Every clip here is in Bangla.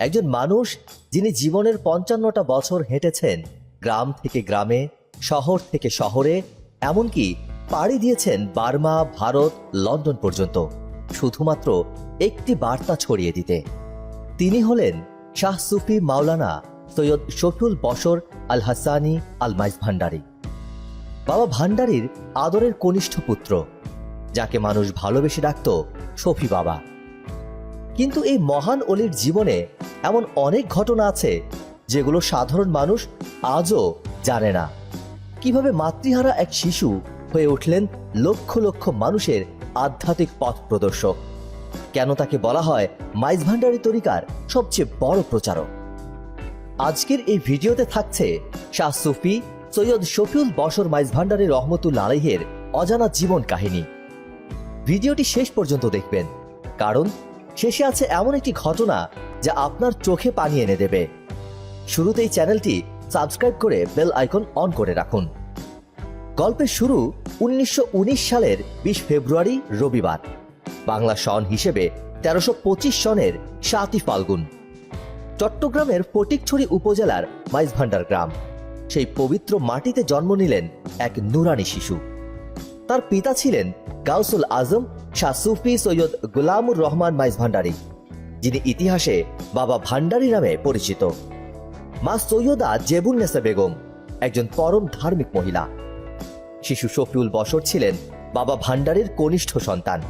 একজন মানুষ যিনি জীবনের ৫৫টা বছর হেঁটেছেন গ্রাম থেকে গ্রামে, শহর থেকে শহরে, এমনকি পাড়ি দিয়েছেন বার্মা, ভারত, লন্ডন পর্যন্ত শুধুমাত্র একটি বার্তা ছড়িয়ে দিতে। তিনি হলেন শাহ সুফি মাওলানা সৈয়দ শফিউল বশর আল হাসানি আল মাইজ ভান্ডারী। বাবা ভান্ডারীর আদরের কনিষ্ঠ পুত্র, যাকে মানুষ ভালোবেসে ডাকত শফি বাবা। কিন্তু এই মহান অলির জীবনে এমন অনেক ঘটনা আছে যেগুলো সাধারণ মানুষ আজও জানে না। কিভাবে মাতৃহারা এক শিশু হয়ে উঠলেন লক্ষ লক্ষ মানুষের আধ্যাত্মিক পথ প্রদর্শক, কেন তাকে বলা হয় মাইজ ভান্ডারী তরিকার সবচেয়ে বড় প্রচারক। আজকের এই ভিডিওতে থাকছে শাহ সুফি সৈয়দ শফিউল বশর মাইজ ভান্ডারী রহমতুল্লাহ আলাইহির অজানা জীবন কাহিনী। ভিডিওটি শেষ পর্যন্ত দেখবেন, কারণ শেষে আছে এমন একটি ঘটনা যা আপনার চোখে পানি এনে দেবে। শুরুতেই চ্যানেলটি সাবস্ক্রাইব করে বেল আইকন অন করে রাখুন। গল্পের শুরু ১৯১৯ সালের ২০ ফেব্রুয়ারি রবিবার, বাংলা সন হিসেবে ১৩২৫ সনের ৭ই ফাল্গুন। চট্টগ্রামের ফটিকছড়ি উপজেলার মাইজ ভান্ডার গ্রাম, সেই পবিত্র মাটিতে জন্ম নিলেন এক নুরানি শিশু। তার পিতা ছিলেন গাউসুল আজম শাহ সুফি সৈয়দ গোলামুর রহমান মাইজ ভান্ডারী, যিনি ইতিহাসে বাবা ভান্ডারী নামে পরিচিত। মা সৈয়দা জেবুন্নেসা বেগম একজন পরম ধার্মিক মহিলা। শিশু শফিউল বশর ছিলেন বাবা ভান্ডারীর কনিষ্ঠ সন্তান।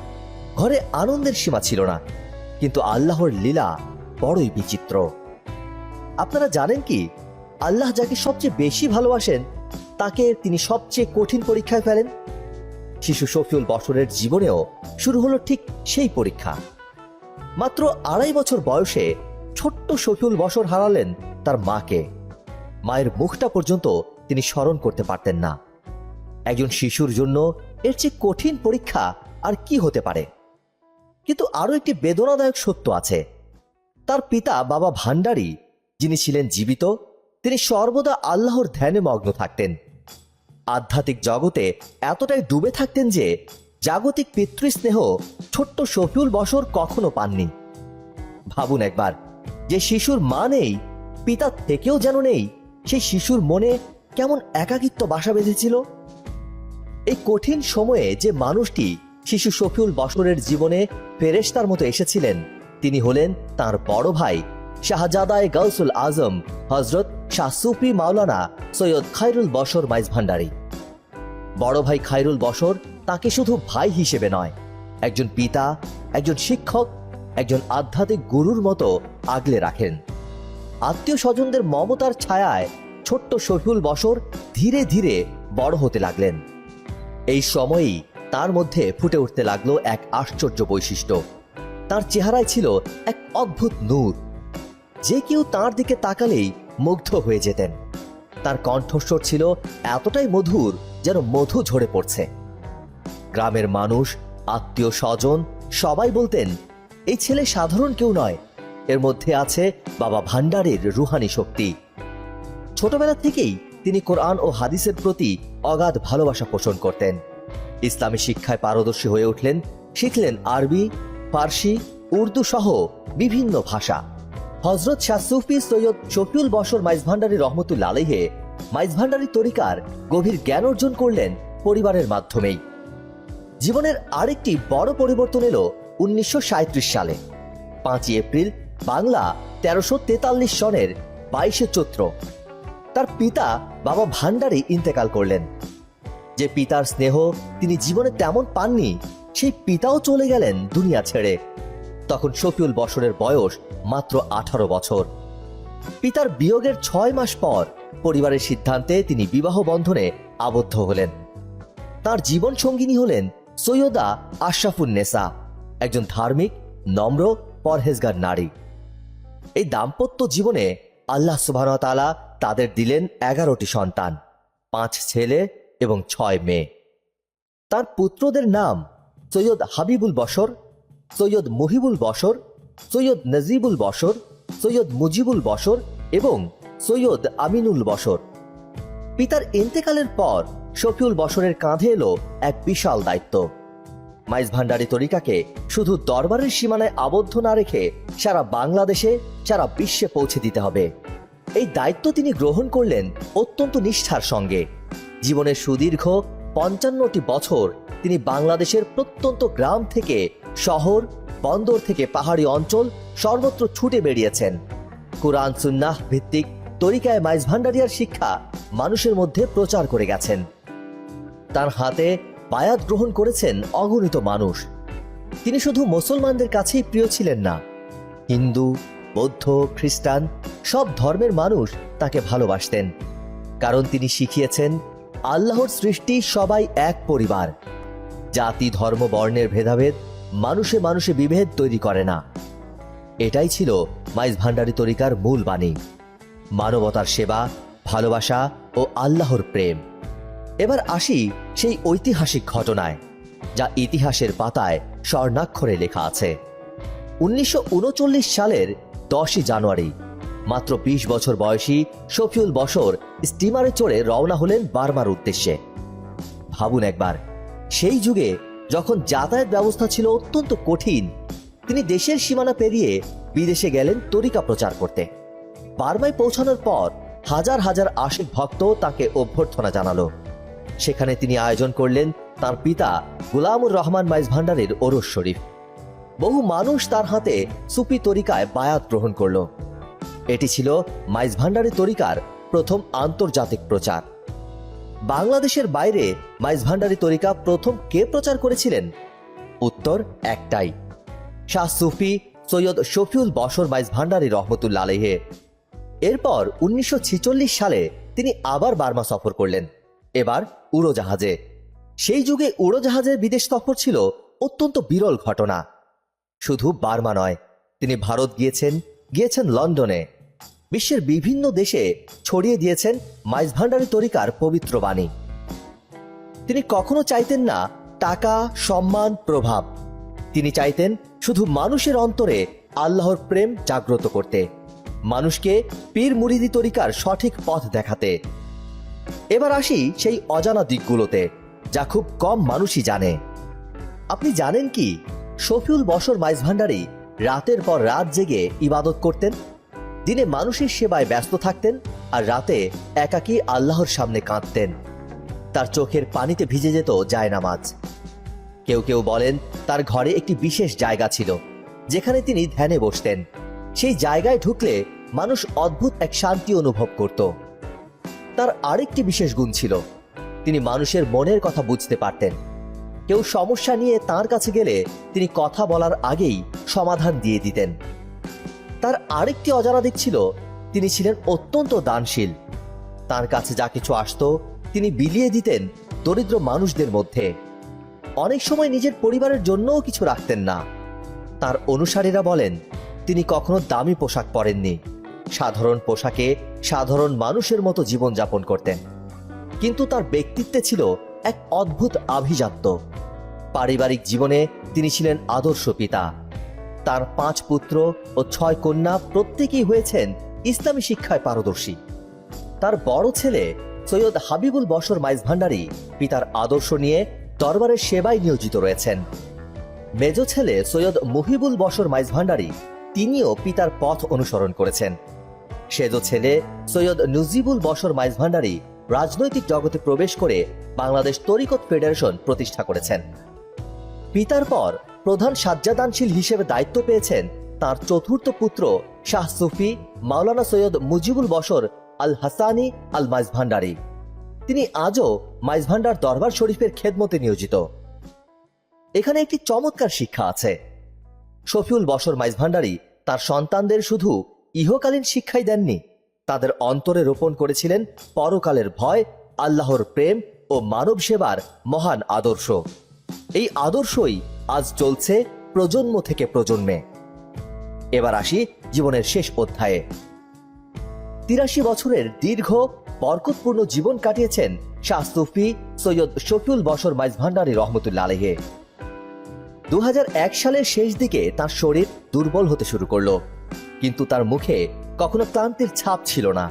ঘরে আনন্দের সীমা ছিল না, কিন্তু আল্লাহর লীলা বড়ই বিচিত্র। আপনারা জানেন কি, আল্লাহ যাকে সবচেয়ে বেশি ভালোবাসেন তাকে তিনি সবচেয়ে কঠিন পরীক্ষায় ফেলেন। শিশু শফিউল বশরের জীবনেও শুরু হলো ঠিক সেই পরীক্ষা। মাত্র ২.৫ বছর বয়সে ছোট্ট শফিউল বশর হারালেন তার মাকে। মায়ের মুখটা পর্যন্ত তিনি স্মরণ করতে পারতেন না। একজন শিশুর জন্য এর চেয়ে কঠিন পরীক্ষা আর কি হতে পারে। কিন্তু আরো একটি বেদনাদায়ক সত্য আছে। তার পিতা বাবা ভান্ডারী, যিনি ছিলেন জীবিত, তিনি সর্বদা আল্লাহর ধ্যানে মগ্ন থাকতেন। আধ্যাত্মিক জগতে এতটাই ডুবে থাকতেন যে জাগতিক পিতৃস্নেহ ছোট্ট শফিউল বশর কখনো পাননি। ভাবুন একবার, যে শিশুর মা নেই, পিতা থেকেও যেন নেই, সেই শিশুর মনে কেমন একাকিত্ব বাসা বেঁধেছিল। এই কঠিন সময়ে যে মানুষটি শিশু শফিউল বশরের জীবনে ফেরেশতার মতো এসেছিলেন, তিনি হলেন তার বড় ভাই শাহজাদায়ে গাউসুল আজম হযরত শাহ সুফি মাওলানা সৈয়দ খায়রুল বশর মাইজ ভান্ডারী। বড় ভাই খায়রুল বশর তাকে শুধু ভাই হিসেবে নয়, একজন পিতা, একজন শিক্ষক, একজন আধ্যাত্মিক গুরুর মতো আগলে রাখেন। আত্মীয় স্বজনদের মমতার ছায়ায় ছোট্ট শফিউল বশর ধীরে ধীরে বড় হতে লাগলেন। এই সময়েই তার মধ্যে ফুটে উঠতে লাগলো এক আশ্চর্য বৈশিষ্ট্য। তার চেহারায় ছিল এক অদ্ভুত নূর, যে কেউ তার দিকে তাকালেই মুগ্ধ হয়ে যেতেন। তার কণ্ঠস্বর ছিল এতটাই মধুর যেন মধু ঝরে পড়ছে। গ্রামের মানুষ, আত্মীয় স্বজন সবাই বলতেন, এই ছেলে সাধারণ কেউ নয়, এর মধ্যে আছে বাবা ভান্ডারীর রুহানি শক্তি। ছোটবেলা থেকেই তিনি কোরআন ও হাদিসের প্রতি অগাধ ভালোবাসা পোষণ করতেন। ইসলামী শিক্ষায় পারদর্শী হয়ে উঠলেন, শিখলেন আরবি, ফার্সি, উর্দু সহ বিভিন্ন ভাষা। হযরত শাহ সুফি সৈয়দ শফিউল বশর মাইজ ভান্ডারী রহমতুল্লাহ আলাইহি মাইজ ভান্ডারী তরিকার গভীর জ্ঞান অর্জন করলেন পরিবারের মাধ্যমেই। জীবনের আরেকটি বড় পরিবর্তন এলো ১৯৩৭ সালে ৫ই এপ্রিল, বাংলা ১৩৪৩ সনের ২২শে চৈত্র। তার পিতা বাবা ভান্ডারী ইন্তেকাল করলেন। যে পিতার স্নেহ তিনি জীবনে তেমন পাননি, সেই পিতাও চলে গেলেন দুনিয়া ছেড়ে। তখন শফিউল বশরের বয়স মাত্র ১৮ বছর। পিতার বিয়োগের ৬ মাস পর পরিবারের সিদ্ধান্তে তিনি বিবাহ বন্ধনে আবদ্ধ হলেন। তার জীবন সঙ্গিনী হলেন সৈয়দা আশরাফুন্নেসা, একজন ধার্মিক, নম্র, পরহেজগার নারী। এই দাম্পত্য জীবনে আল্লাহ সুবহানাহু ওয়া তাআলা তাদের দিলেন ১১টি সন্তান, ৫ ছেলে এবং ৬ মেয়ে। তার পুত্রদের নাম সৈয়দ হাবিবুল বশর, সৈয়দ মুহিবুল বশর, সৈয়দ নজিবুল বশর, সৈয়দ মুজিবুল বশর এবং সৈয়দ আমিনুল বশর। পিতার ইন্তেকালের পর শফিউল বশরের কাঁধে এলো এক বিশাল দায়িত্ব। মাইজ ভান্ডারী তরিকাকে শুধু দরবারের সীমানায় আবদ্ধ না রেখে সারা বাংলাদেশে, সারা বিশ্বে পৌঁছে দিতে হবে। এই দায়িত্ব তিনি গ্রহণ করলেন অত্যন্ত নিষ্ঠার সঙ্গে। জীবনের সুদীর্ঘ 55টি বছর তিনি বাংলাদেশের প্রত্যন্ত গ্রাম থেকে শহর, বন্দর থেকে পাহাড়ি অঞ্চল সর্বত্র ছুটে বেরিয়েছেন। কুরআন সুন্নাহ ভিত্তিক তরিকায় মাইজ ভান্ডারিয়ার শিক্ষা মানুষের মধ্যে প্রচার করে গেছেন। তার হাতে বায়াত গ্রহণ করেছেন অগণিত মানুষ। তিনি শুধু মুসলমানদের কাছেই প্রিয় ছিলেন না, হিন্দু, বৌদ্ধ, খ্রিস্টান সব ধর্মের মানুষ তাকে ভালোবাসতেন। কারণ তিনি শিখিয়েছেন আল্লাহর সৃষ্টি সবাই এক পরিবার। জাতি, ধর্ম, বর্ণের ভেদাভেদ মানুষে মানুষে বিভেদ তৈরি করে না। এটাই ছিল মাইজ ভান্ডারী তরিকার মূল বাণী, মানবতার সেবা, ভালোবাসা ও আল্লাহর প্রেম। এবার আসি সেই ঐতিহাসিক ঘটনায়, যা ইতিহাসের পাতায় স্বর্ণাক্ষরে লেখা আছে। 1939 সালের 10 জানুয়ারি মাত্র 20 বছর বয়সী শফিউল বশর স্টিমারে চড়ে রওনা হলেন বার্মার উদ্দেশ্যে। ভাবুন একবার, সেই যুগে যখন যাতায়াত ব্যবস্থা ছিল অত্যন্ত কঠিন, তিনি দেশের সীমানা পেরিয়ে বিদেশে গেলেন তরিকা প্রচার করতে। বার্মায় পৌঁছানোর পর হাজার হাজার আশিক ভক্ত তাকে অভ্যর্থনা জানালো। সেখানে তিনি আয়োজন করলেন তার পিতা গুলামুর রহমান মাইজ ভান্ডারীর ওরস শরীফ। বহু মানুষ তার হাতে সুফি তরিকায় বায়াত গ্রহণ করল। এটি ছিল মাইজ ভান্ডারী তরিকার প্রথম আন্তর্জাতিক প্রচার। বাংলাদেশের বাইরে মাইজ ভান্ডারী তরিকা প্রথম কে প্রচার করেছিলেন? উত্তর একটাই, শাহ সুফি সৈয়দ শফিউল বশর মাইজ ভান্ডারী রহমতুল্লাহ আলাইহি। এরপর 1946 সালে তিনি আবার বার্মা সফর করলেন, এবার উড়োজাহাজে। সেই যুগে উড়োজাহাজের বিদেশ সফর ছিল অত্যন্ত বিরল ঘটনা। শুধু বার্মা নয়, তিনি ভারত গিয়েছেন লন্ডনে। বিশ্বের বিভিন্ন দেশে ছড়িয়ে দিয়েছেন মাইজ ভান্ডারী তরিকার পবিত্র বাণী। তিনি কখনো চাইতেন না টাকা, সম্মান, প্রভাব। তিনি চাইতেন শুধু মানুষের অন্তরে আল্লাহর প্রেম জাগ্রত করতে, মানুষকে পীর মুরিদি তরিকার সঠিক পথ দেখাতে। এবার আসি সেই অজানা দিকগুলোতে, যা খুব কম মানুষই জানে। আপনি জানেন কি, শফিউল বশর মাইজ ভান্ডারী রাতের পর রাত জেগে ইবাদত করতেন। দিনে মানুষের সেবায় ব্যস্ত থাকতেন, আর রাতে একাকী আল্লাহর সামনে কাঁদতেন। তার চোখের পানিতে ভিজে যেত জায়নামাজ। কেউ কেউ বলেন তার ঘরে একটি বিশেষ জায়গা ছিল, যেখানে তিনি ধ্যানে বসতেন। সেই জায়গায় ঢুকলে মানুষ অদ্ভুত এক শান্তি অনুভব করত। তার আরেকটি বিশেষ গুণ ছিল, তিনি মানুষের মনের কথা বুঝতে পারতেন। কেউ সমস্যা নিয়ে তার কাছে গেলে তিনি কথা বলার আগেই সমাধান দিয়ে দিতেন। তার আরেকটি অজানা দিক ছিল, তিনি ছিলেন অত্যন্ত দানশীল। তার কাছে যা কিছু আসতো তিনি বিলিয়ে দিতেন দরিদ্র মানুষদের মধ্যে। অনেক সময় নিজের পরিবারের জন্যও কিছু রাখতেন না। তার অনুসারীরা বলেন তিনি কখনো দামি পোশাক পরেননি, সাধারণ পোশাকে সাধারণ মানুষের মতো জীবনযাপন করতেন। কিন্তু তার ব্যক্তিত্বে ছিল এক অদ্ভুত আভিজাত্য। পারিবারিক জীবনে তিনি ছিলেন আদর্শ পিতা। তার 5 পুত্র ও 6 কন্যা প্রত্যেকেই হয়েছেন ইসলামী শিক্ষায় পারদর্শী। তার বড় ছেলে সৈয়দ হাবিবুল বশর মাইজ ভান্ডারী পিতার আদর্শ নিয়ে দরবারের সেবায় নিয়োজিত রয়েছেন। মেজ ছেলে সৈয়দ মুহিবুল বশর মাইজ ভান্ডারী তিনিও পিতার পথ অনুসরণ করেছেন। সেজ ছেলে সৈয়দ নুজিবুল বশর মাইজ ভান্ডারী রাজনৈতিক জগতে প্রবেশ করে বাংলাদেশ তরিকত ফেডারেশন প্রতিষ্ঠা করেছেন। পিতার পর প্রধান সাজ্জাদানশীল হিসেবে দায়িত্ব পেয়েছেন তার চতুর্থ পুত্র শাহ সুফি মাওলানা সৈয়দ মুজিবুল বশর আল হাসানি আল মাইজ ভান্ডারী। তিনি আজও মাইজ ভান্ডার দরবার শরীফের খেদমতে নিয়োজিত। এখানে একটি চমৎকার শিক্ষা আছে। শফিউল বশর মাইজ ভান্ডারী তার সন্তানদের শুধু ইহকালীন শিক্ষাই দেননি, তাদের অন্তরে রোপণ করেছিলেন পরকালের ভয়, আল্লাহর প্রেম ও মানব সেবার মহান আদর্শ। এই আদর্শই আজ চলছে প্রজন্ম থেকে প্রজন্মে। এবার আসি জীবনের শেষ অধ্যায়ে। 83 বছরের দীর্ঘ বরকতপূর্ণ জীবন কাটিয়েছেন শাহ সুফি সৈয়দ শফিউল বশর মাইজ ভান্ডারী রহমতুল্লাহ আলাইহি। 2001 সালের শেষ দিকে তার শরীর দুর্বল হতে শুরু করলো, কিন্তু তার মুখে কখনো ক্লান্তির ছাপ ছিল না।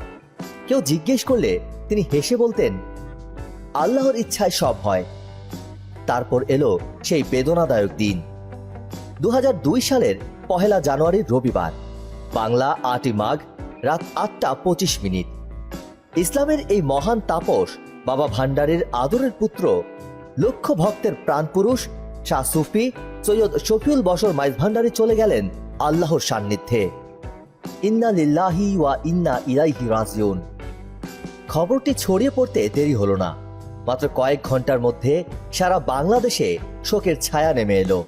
কেউ জিজ্ঞেস করলে তিনি হেসে বলতেন, আল্লাহর ইচ্ছায় সব হয়। তারপর এলো সেই বেদনাদায়ক দিন। 2002 সালের 1 জানুয়ারির রবিবার, বাংলা 8 মাঘ, রাত 8:25। ইসলামের এই মহান তাপস বাবা ভান্ডারীর আদরের পুত্র, লক্ষ ভক্তের প্রাণপুরুষ শাহ সুফি সৈয়দ শফিউল বশর মাইজ ভান্ডারী চলে গেলেন আল্লাহর সান্নিধ্যে। ইন্না লিল্লাহি ওয়া ইন্না ইলাইহি রাজিউন। খবরটি ছড়িয়ে পড়তে দেরি হলো না। মাত্র কয়েক ঘন্টার মধ্যে সারা বাংলাদেশে শোকের ছায়া নেমে এলো।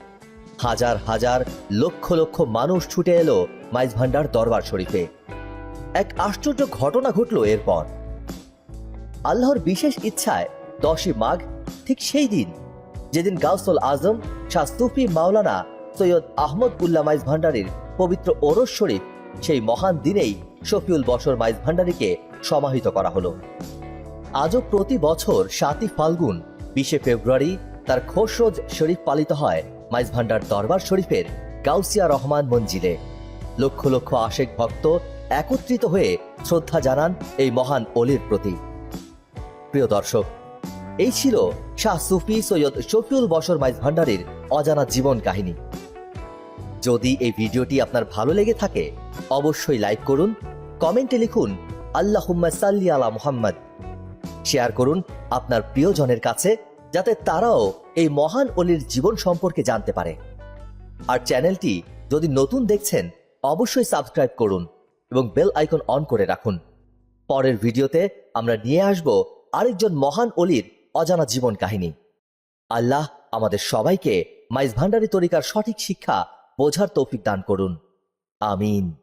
হাজার হাজার লক্ষ লক্ষ মানুষ ছুটে এলো মাইজ ভান্ডার দরবার শরীফে। এক আশ্চর্য ঘটনা ঘটল এরপর। আল্লাহর বিশেষ ইচ্ছায় 10 মাঘ, ঠিক সেই দিন যেদিন গাউসুল আজম শাহ সুফি মাওলানা সৈয়দ আহমদ উল্লাহ মাইজ ভান্ডারীর পবিত্র ওরস শরীফ, সেই মহান দিনেই শফিউল বশর মাইজ ভান্ডারীকে সমাহিত করা হলো। আজও প্রতি বছর 7 ফাল্গুন 20 ফেব্রুয়ারি তার খোসরোজ শরীফ পালিত হয় মাইজ ভান্ডার দরবার শরীফের গাউসিয়া রহমান মঞ্জিলে। লক্ষ লক্ষ আশেক ভক্ত একত্রিত হয়ে শ্রদ্ধা জানান এই মহান অলির প্রতি। প্রিয় দর্শক, এই ছিল শাহ সুফি সৈয়দ শফিউল বশর মাইজ ভান্ডারীর অজানা জীবন কাহিনী। যদি এই ভিডিওটি আপনার ভালো লেগে থাকে অবশ্যই লাইক করুন, কমেন্টে লিখুন আল্লাহুম্মা সাল্লি আলা মুহাম্মদ। শেয়ার করুন আপনার প্রিয়জনের কাছে, যাতে তারাও এই মহান অলির জীবন সম্পর্কে জানতে পারে। আর চ্যানেলটি যদি নতুন দেখছেন অবশ্যই সাবস্ক্রাইব করুন এবং বেল আইকন অন করে রাখুন। পরের ভিডিওতে আমরা নিয়ে আসব আরেকজন মহান অলির অজানা জীবন কাহিনী। আল্লাহ আমাদের সবাইকে মাইজ ভান্ডারী তরিকার সঠিক শিক্ষা বোঝার তৌফিক দান করুন। আমিন।